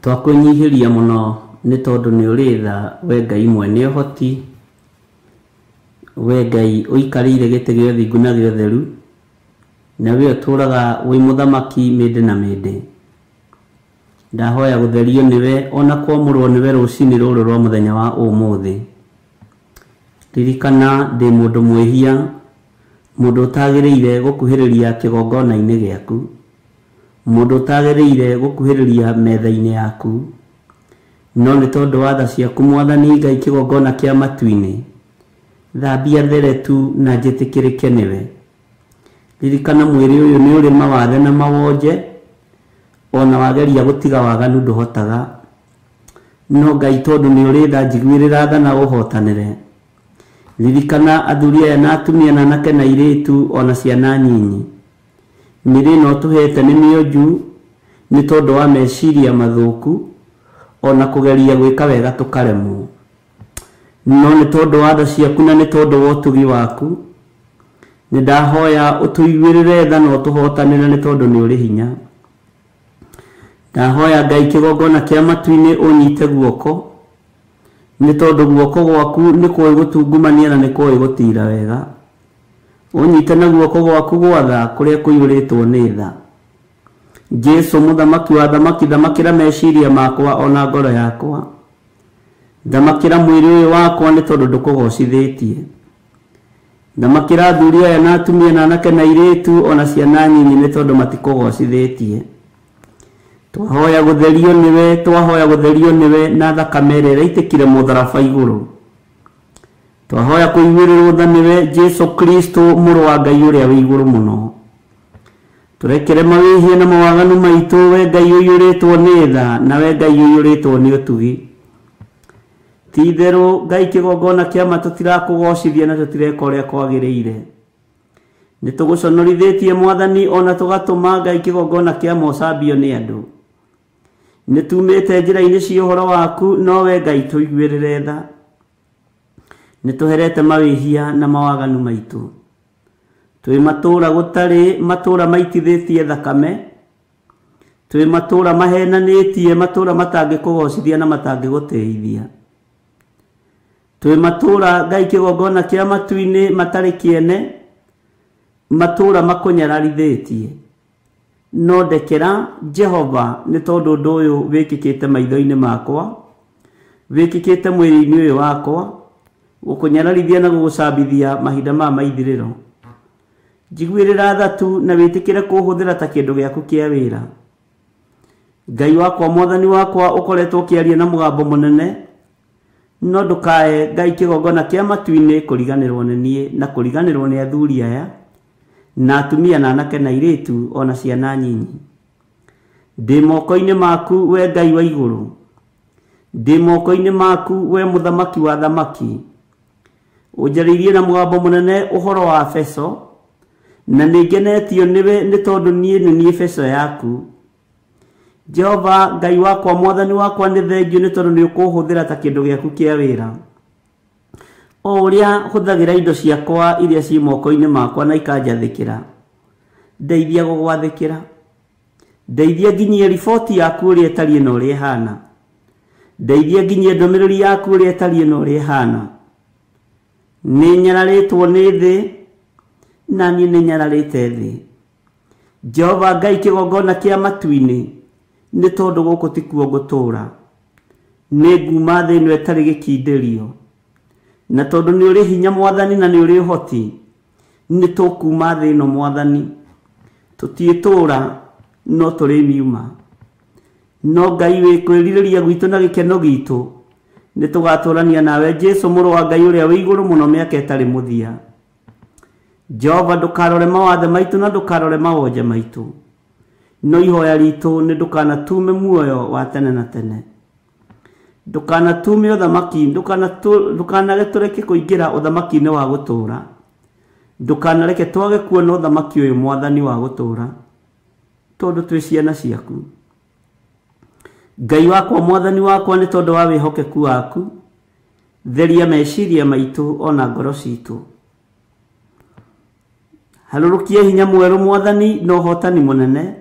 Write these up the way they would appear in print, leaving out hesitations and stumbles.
Twakũnyihiria muno nĩ tondũ nĩ ũrĩ tha, we Ngai mwene ũhoti, we Ngai ũikarĩire gĩtĩ gĩa ũthingu na gĩa ũtheru, na we ũtũũraga wĩ mũthamaki mĩndĩ na mĩndĩ. Ndahoya gũtherio nĩwe, ona kwamũrwo nĩwe rũcinĩ rũrũ rwa mũthenya wa ũmũthĩ. Ririkana ndĩ mũndũ mwĩhia, mũndũ ũtagĩrĩire gũkuhĩrĩria kĩgongona-inĩ gĩaku, mũndũ ũtagĩrĩire gũkuhĩrĩria metha-inĩ yaku, no nĩ tondũ wa tha ciaku Mwathani Ngai kĩgongona kĩa matu-inĩ, thambia theretu na njĩtĩkĩrĩke nĩwe. Ririkana mwĩrĩ ũyũ nĩ ũrĩ mawathe na mawonje, ona wageria gũtiga waganu ndũhotaga, no Ngai tondũ nĩ ũrĩ tha, njiguĩrĩra tha na ũhotanĩre. Ririkana athuri aya na atumia na anake na airĩtu ona ciana nyinyi, mĩrĩ ĩno tũhete nĩ mĩonju nĩ tondũ wa meciria mathũku, ona kũgeria gwĩka wega tũkaremwo, no nĩ tondũ wa tha ciaku na nĩ tondũ wa ũtugi waku, nĩ ndahoya ũtũiguĩrĩre tha na ũtũhotanĩre nĩ tondũ nĩ ũrĩ hinya. Ndahoya Ngai kĩgongona kĩa matu-inĩ ũnyite guoko, nĩ tondũ guoko gwaku nĩ kũĩ gũtungumania na nĩ kũĩ gũtira wega. Ũnyite na guoko gwaku gwa tha kũrĩa kũiyũrĩtwo nĩ tha. Jesu mũthamaki wa thamaki, thamakĩra meciria makwa ona ngoro yakwa, thamakĩra mwĩrĩ ũyũ wakwa nĩ tondũ ndũkũgocithĩtie. Thamakĩra athuri aya na atumia na anake na airĩtu ona ciana nyinyi nĩ tondũ matikũgocithĩtie. Twahoya gũtherio nĩwe, twahoya gũtherio nĩwe na thakame ĩrĩa ĩraitĩkire mũtharaba igũrũ. Twahoya kũiguĩrĩrwo tha nĩwe Jesu Kristo mũrũ wa Ngai ũrĩa wĩ igũrũ mũno. Tũrekere mawĩhia na mawaganu maitũ, we Ngai ũiyũrĩtwo nĩ tha, na we Ngai ũiyũrĩtwo nĩ ũtugi. Ti-itherũ Ngai kĩgongona kĩa ma tũtirakũgocithia na tũtireka ũrĩa kwagĩrĩire. Nĩ tũgũconorithĩtie Mwathani, ona tũgatũma Ngai kĩgongona kĩa ma ũcambio nĩ andũ. Nĩ tumĩte njĩra-inĩ cia ũhoro waku, no we Ngai tũiguĩrĩre tha. Nĩ tũherete mawĩhia na mawaganu maitũ. Twĩ matũũra gũtarĩ, matũũra maitithĩtie thakame, twĩ matũũra mahenanĩtie, matũũra matangĩkũgocithia na matangĩgũteithia. Twĩ matũũra Ngai kĩgongona kĩa matu-inĩ matarĩ kĩene, matũũra makũnyararithĩtie. No ndekera Jehova nĩ tondũ ũndũ ũyũ wĩkĩkĩte maitho-inĩ makwa, wĩkĩkĩte mwĩrĩ-inĩ ũyũ wakwa, gũkũnyararithia na gũgũcambithia mahinda ma maithirĩro. Njiguĩrĩra tha tu na wĩtĩkĩre kũhũthĩra ta kĩndũ gĩaku kĩa wĩra. Ngai wakwa, Mwathani wakwa, ũkoretwo ũkĩaria na mũgambo mũnene, no ndũkae Ngai kĩgongona kĩa matu-inĩ kũriganĩrwo nĩ niĩ na kũriganĩrwo nĩ athuri aya na atumia na anake na airĩtu ona ciana nyinyi. Ndĩ moko-inĩ maku, we Ngai wa igũrũ. Ndĩ moko-inĩ maku, we mũthamaki wa thamaki. Ũnjarĩirie na mũgambo mũnene ũhoro wa Efeso, na nĩ ngenetio nĩwe nĩ tondũ niĩ nĩ niĩ Efeso yaku. Jehova Ngai wakwa, Mwathani wakwa, nĩ thengiũ nĩ tondũ nĩ ũkũhũthĩra ta kĩndũ gĩaku kĩa wĩra. O ũrĩa hũthagĩra indo ciakwa iria ciĩ moko-inĩ makwa na ikanjathĩkĩra, ndeithia gũgwathĩkĩra. Ndeithia nginyie riboti yaku ũrĩa ĩtariĩ na ũrĩa ĩhana. Ndeithia nginyie ndũmĩrĩri yaku ũrĩa ĩtariĩ na ũrĩa ĩhana. Nĩ nyararĩtwo nĩ thĩ, na niĩ nĩ nyararĩte thĩ. Jehova Ngai kĩgongona kĩa matu-inĩ, nĩ tondũ gũkũ tikuo ngũtũũra. Nĩ nguma thĩ ĩno ĩtarĩ gĩkindĩrio, na tondũ nĩ ũrĩ hinya Mwathani na nĩ ũrĩ ũhoti, nĩ tũkuma thĩ ĩno Mwathani. Tũtiĩtũũra no tũrĩ miuma, no Ngai wĩ kwĩrirĩria gwitũ na gĩkeno gitũ, nĩ tũgatũũrania nawe Jesu mũrũ wa Ngai ũrĩa wĩ igũrũ mũno mĩaka ĩtarĩ mũthia. Jehova ndũkarore mawathe maitũ na ndũkarore mawonje maitũ, no ihoya ritũ nĩ ndũkanatume muoyo wa tene na tene. Ndũkanatume ũthamaki, ndũkanareke tũreke kũingĩra ũthamaki-inĩ wa gũtũũra. Ndũkanareke twage kuona ũthamaki ũyũ Mwathani wa gũtũũra, tondũ twĩ ciana ciaku. Ngai wakwa, Mwathani wakwa, nĩ tondũ wa wĩhokeku waku, theria meciria maitũ ona ngoro citũ. Harũrũkia hinya mwerũ Mwathani na ũhotani mũnene,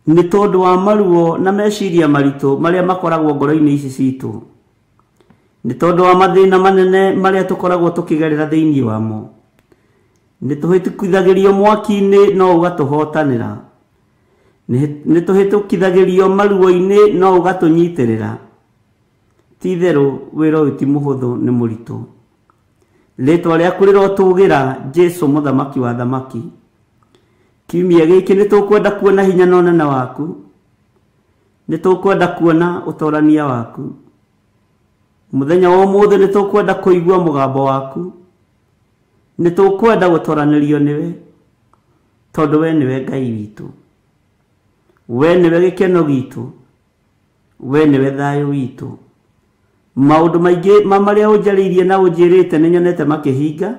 nĩ tondũ wa maruo na meciria maritũ marĩa makoragwo ngoro-inĩ ici citũ, nĩ tondũ wa mathĩna manene marĩa tũkoragwo tũkĩgerera thĩinĩ wamo. Nĩ tũhĩtũkithagĩrio mwaki-inĩ no ũgatũhotanĩra, nĩ tũhĩtũkithagĩrio maruo-inĩ no ũgatũnyitĩrĩra. Ti itherũ wĩra ũyũ ti mũhũthũ, nĩ mũritũ. Rĩtwa rĩaku rĩrotũgĩra Jesũ mũthamaki wa thamaki. Kiumia gĩkĩ nĩ tũkwenda kuona hinya na ũnene waku, nĩ tũkwenda kuona ũtorania waku. Mũthenya wa ũmũthĩ nĩ tũkwenda kũigua mũgambo waku, nĩ tũkwenda gũtoranĩrio nĩwe, tondũ we nĩwe Ngai witũ, we nĩwe gĩkeno gitũ, we nĩwe thayũ witũ. Maũndũ maingĩ marĩa ũnjarĩirie na ũnjĩrĩte nĩ nyonete makĩhinga,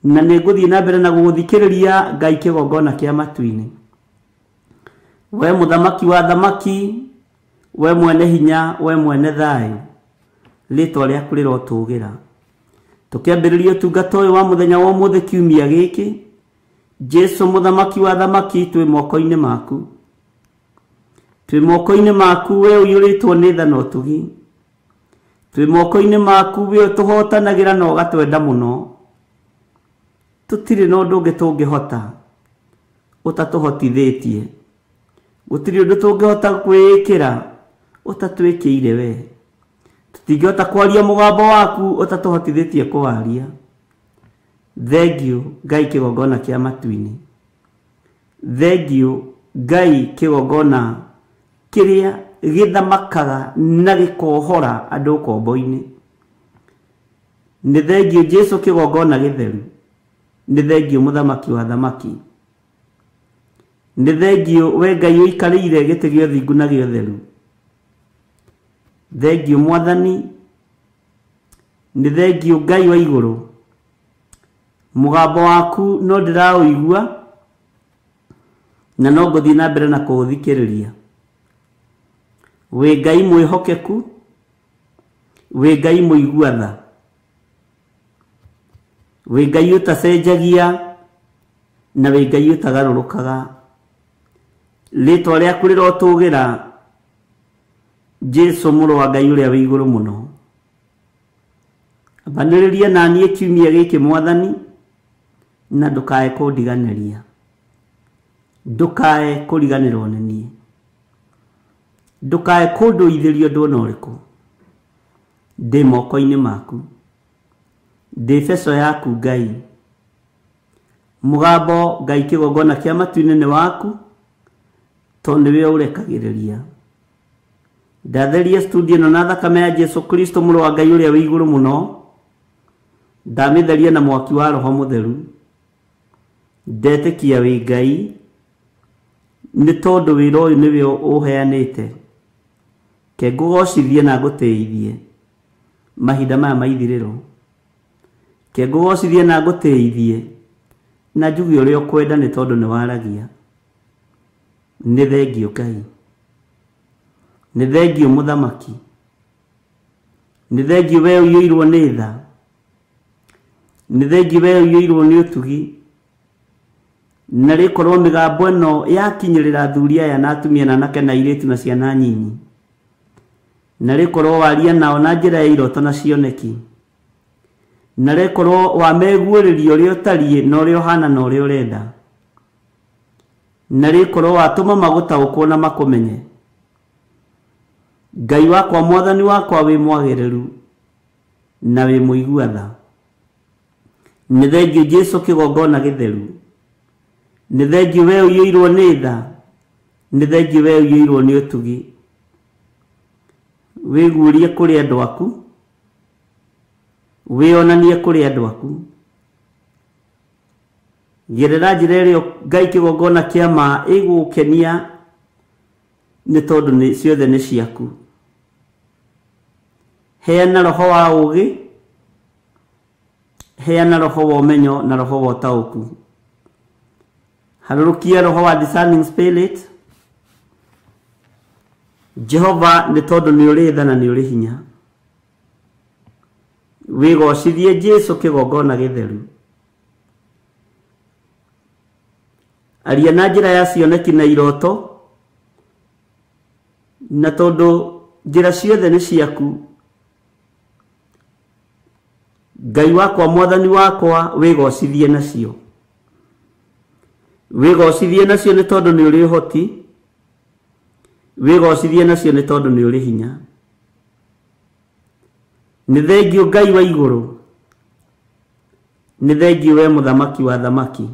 na nĩ ngũthiĩ na mbere na gũgũthikĩrĩria Ngai kĩgongona kĩa matu-inĩ. We mũthamaki wa thamaki, we mwene hinya, we mwene thayũ, rĩtwa rĩaku rĩrotũgĩra. Tũkĩambĩrĩria ũtungata ũyũ wa mũthenya wa ũmũthĩ kiumia gĩkĩ, Jesũ mũthamaki wa thamaki, twĩ moko-inĩ maku, twĩ moko-inĩ maku, we ũiyũrĩtwo nĩ tha na ũtugi, twĩ moko-inĩ maku, we ũtũhotanagĩra na ũgatwenda mũno. Tũtirĩ na ũndũ ũngĩ tũngĩhota ũtatũhotithĩtie, gũtirĩ ũndũ tũngĩhota kwĩĩkĩra ũtatwĩkĩire we. Tũtingĩhota kwaria mũgambo waku ũtatũhotithĩtie kũwaria. Thengiũ Ngai kĩgongona kĩa matu-inĩ, thengiũ Ngai kĩgongona kĩrĩa gĩthamakaga na gĩkohora andũ ũkombo-inĩ. Nĩ thengiũ Jesũ kĩgongona gĩtheru, nĩ thengiũ mũthamaki wa thamaki, nĩ thengiũ we Ngai ũikarĩire gĩtĩ gĩa ũthingu na gĩa ũtheru. Thengiũ Mwathani, nĩ thengiũ Ngai wa igũrũ. Mũgambo waku no ndĩraũigua na no ngũthiĩ na mbere na kũũthikĩrĩria. Wĩ Ngai mwĩhokeku, wĩ Ngai mũigua tha, wĩ Ngai ũtacenjagia, na wĩ Ngai ũtagarũrũkaga. Rĩtwa rĩaku rĩrotũgĩra Jesũ mũrũ wa Ngai ũrĩa wĩ igũrũ mũno. Ambanĩrĩria na niĩ kiumia gĩkĩ Mwathani, na ndũkae kũndiganĩria, ndũkae kũriganĩrwo nĩ niĩ, ndũkae kũndũithĩrio ũndũ ona ũrĩkũ. Ndĩ moko-inĩ maku, ndĩ beco yaku Ngai. Mũgambo Ngai kĩgongona kĩa matu-inĩ nĩ waku, tondũ nĩwe ũrekagĩrĩria. Ndatheria studio ĩno na thakame ya Jesũ Kristo mũrũ wa Ngai ũrĩa wĩ igũrũ mũno, ndamĩtheria na mwaki wa Roho Mũtheru. Ndetĩkia wĩ Ngai, nĩ tondũ wĩra ũyũ nĩwe ũheanĩte. Ke ngũgocithie na ngũtĩithie mahinda maya ma ithirĩro, ke ngũgocithie na ngũtĩithie na njuge ũrĩa ũkwenda, nĩ tondũ nĩ waragia. Nĩ thengiũ Ngai, nĩ thengiũ mũthamaki, nĩ thengiũ we ũiyũirwo nĩ tha, nĩ thengiũ we ũiyũirwo nĩ ũtugi. Na rĩkorwo mĩgambo ĩno yakinyĩrĩra athuri aya na atumia na anake na airĩtu na ciana nyinyi, na rĩkorwo waria nao na njĩra ya iroto na cioneki, na rĩkorwo wameguũrĩria ũrĩa ũtariĩ na ũrĩa ũhana na ũrĩa ũrenda, na rĩkorwo watũma magũtaũkwo na makũmenye. Ngai wakwa, Mwathani wakwa, wĩ mwagĩrĩru na wĩ mũigua tha. Nĩ thengiũ Jesũ kĩgongona gĩtheru, nĩ thengiũ we ũiyũirwo nĩ tha, nĩ thengiũ we ũiyũirwo nĩ ũtugi. Wĩguũrie kũrĩ andũ aku, wĩonanie kũrĩ andũ aku. Gerera njĩra ĩrĩa Ngai kĩgongona kĩa ma ĩgũkenia, nĩ tondũ ciothe nĩ ciaku. Heana roho wa ũũgĩ, heana roho wa ũmenyo na roho wa ũtaũku. Harũrũkia roho wa discerning spirit. Jehova, nĩ tondũ nĩ ũrĩ tha na nĩ ũrĩ hinya. Wĩgocithie Jesũ kĩgongona gĩtheru. Aria na njĩra ya cioneki na iroto, na tondu njira ciothe ni ciaku Ngai wakwa mwathani wakwa wigocithie nacio ni tondu ni uri hoti wigocithie nacio ni tondu ni uri hinya ni thengio Ngai wa iguru ni thengio we muthamaki wa thamaki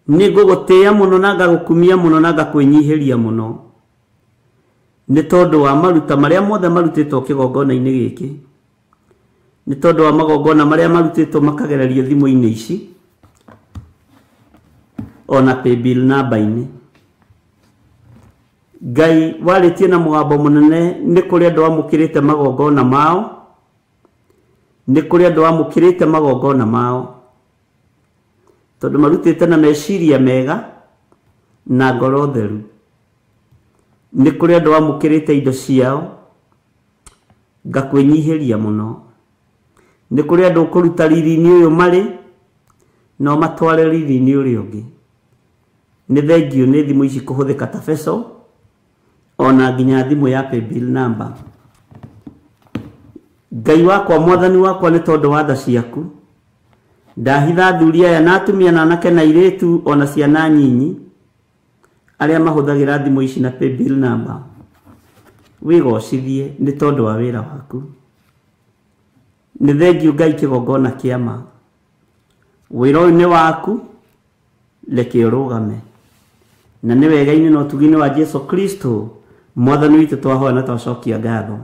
ni ngugutia muno na ngagukumia muno na ngakwinyihiria muno ni tondu wa maruta maria mothe marutitwo kigongona-ini giki ni tondu wa magongona maria marutitwo makagererio thimu-ini ici ona paybill namba-ini Ngai waritie na mugambo munene ni kuri andu amukirite magongona mao tondu marutite na meciria mega na ngoro theru ni kuri andu amukirite indo ciao ngakwinyihiria muno ni kuri andu kuruta riri-ini uyu mari no matware riri-ini uri ungi ni thengio ni thimu ici kuhuthika ta peso ona nginya thimu ya paybill number Ngai wakwa mwathani wakwa ni tondu wa tha ciaku ndahitha thuri aya na atumia na anake na iritu ona ciana nyinyi aria mahuthagira thimu ici na paybill number wigocithie ni tondu wa wira waku ni thengio Ngai kigongona kiama wira uyu ni waku reke urugame na ni wega-ini no tugi-ini wa Jesu Kristo mwathani witu twahoya na twacokia ngatho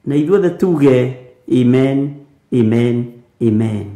na ithuothe tuge amen amen amen.